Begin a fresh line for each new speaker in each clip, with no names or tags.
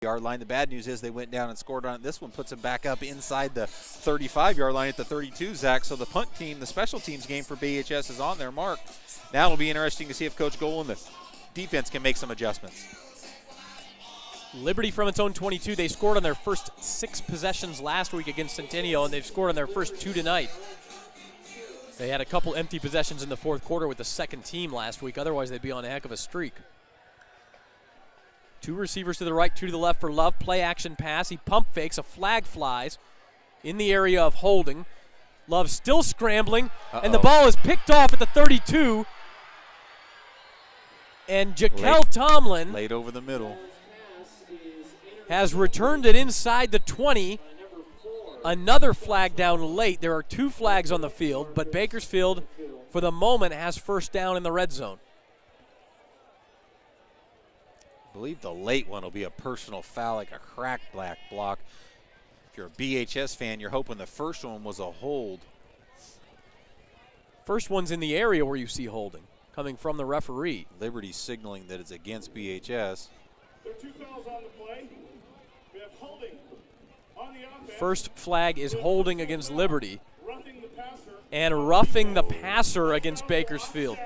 yard line. The bad news is they went down and scored on it. This one puts them back up inside the 35-yard line at the 32, Zach. So the punt team, the special teams game for BHS is on their mark. Now it'll be interesting to see if Coach Golan, the defense, can make some adjustments.
Liberty from its own 22. They scored on their first 6 possessions last week against Centennial, and they've scored on their first 2 tonight. They had a couple empty possessions in the fourth quarter with the second team last week. Otherwise, they'd be on a heck of a streak. 2 receivers to the right, 2 to the left for Love. Play action pass. He pump fakes. A flag flies in the area of holding. Love still scrambling, and the ball is picked off at the 32. And Jaquel Tomlin
laid over the middle.
Has returned it inside the 20. Another flag down late. There are 2 flags on the field, but Bakersfield, for the moment, has first down in the red zone.
I believe the late one will be a personal foul, like a crack black block. If you're a BHS fan, you're hoping the first one was a hold.
First one's in the area where you see holding, coming from the referee.
Liberty signaling that it's against BHS.
There are 2 fouls on the play. We have holding on the offense.
First flag is holding against Liberty.
Roughing the passer.
And roughing the passer against Bakersfield.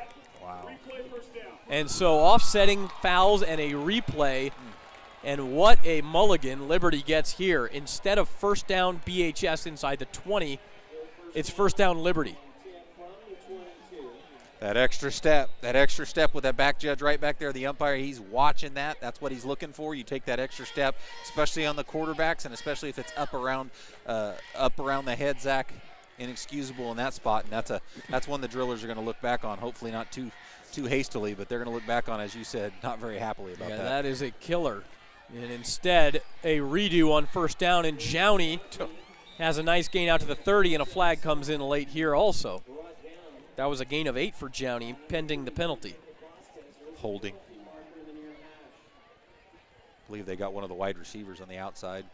Wow.
Replay first down.
And so offsetting fouls and a replay. And what a mulligan Liberty gets here. Instead of first down BHS inside the 20, it's first down Liberty.
That extra step with that back judge right back there, the umpire, he's watching that. That's what he's looking for. You take that extra step, especially on the quarterbacks, and especially if it's up around the head, Zach. Inexcusable in that spot, and that's one the drillers are going to look back on. Hopefully not too hastily, but they're going to look back on, as you said, not very happily about that.
Yeah, that is a killer. And instead, a redo on first down, and Jowney has a nice gain out to the 30, and a flag comes in late here also. That was a gain of 8 for Jowney, pending the penalty.
Holding. I believe they got one of the wide receivers on the outside.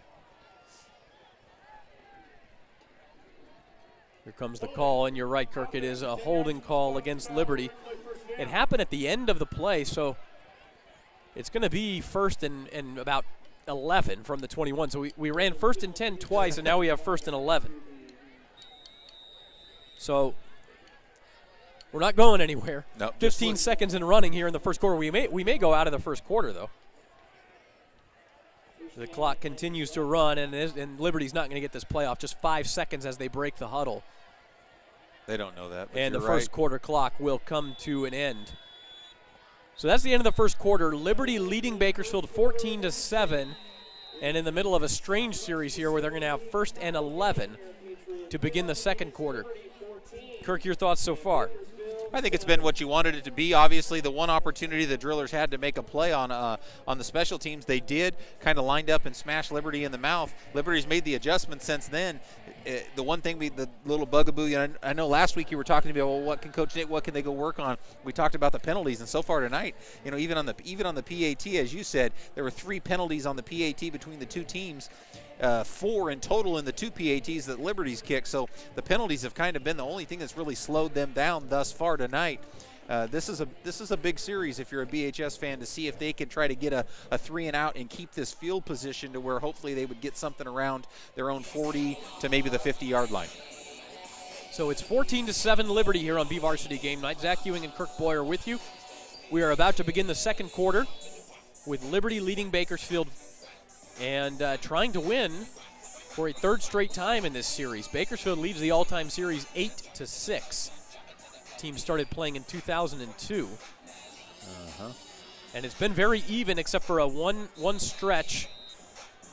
Here comes the call, and you're right, Kirk. It is a holding call against Liberty. It happened at the end of the play, so it's going to be first and about 11 from the 21. So we ran first and 10 twice, and now we have first and 11. So we're not going anywhere.
No,
15 seconds in running here in the first quarter. We may go out of the first quarter, though. The clock continues to run, and Liberty's not going to get this play off. Just 5 seconds as they break the huddle.
They don't know that.
And the first quarter clock will come to an end. So that's the end of the first quarter. Liberty leading Bakersfield 14-7, and in the middle of a strange series here where they're going to have first and 11 to begin the second quarter. Kirk, your thoughts so far?
I think it's been what you wanted it to be. Obviously, the one opportunity the drillers had to make a play on the special teams, they did, kind of lined up and smashed Liberty in the mouth. Liberty's made the adjustment since then. The one thing, the little bugaboo, I know last week you were talking to me about, well, what can Coach Nick, what can they go work on? We talked about the penalties, and so far tonight, even on the PAT, as you said, there were 3 penalties on the PAT between the 2 teams. 4 in total in the 2 PATs that Liberty's kicked. So the penalties have kind of been the only thing that's really slowed them down thus far tonight. This is a big series if you're a BHS fan, to see if they can try to get a 3 and out and keep this field position to where hopefully they would get something around their own 40 to maybe the 50-yard line.
So it's 14-7 Liberty here on BVarsity Game Night. Zach Ewing and Kirk Boyer with you. We are about to begin the second quarter with Liberty leading Bakersfield and trying to win for a 3rd straight time in this series. Bakersfield leads the all-time series 8-6. Team started playing in 2002. And it's been very even except for a one stretch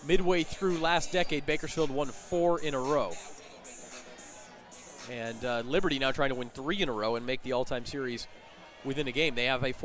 midway through last decade. Bakersfield won 4 in a row. And Liberty now trying to win 3 in a row and make the all-time series within a game. They have a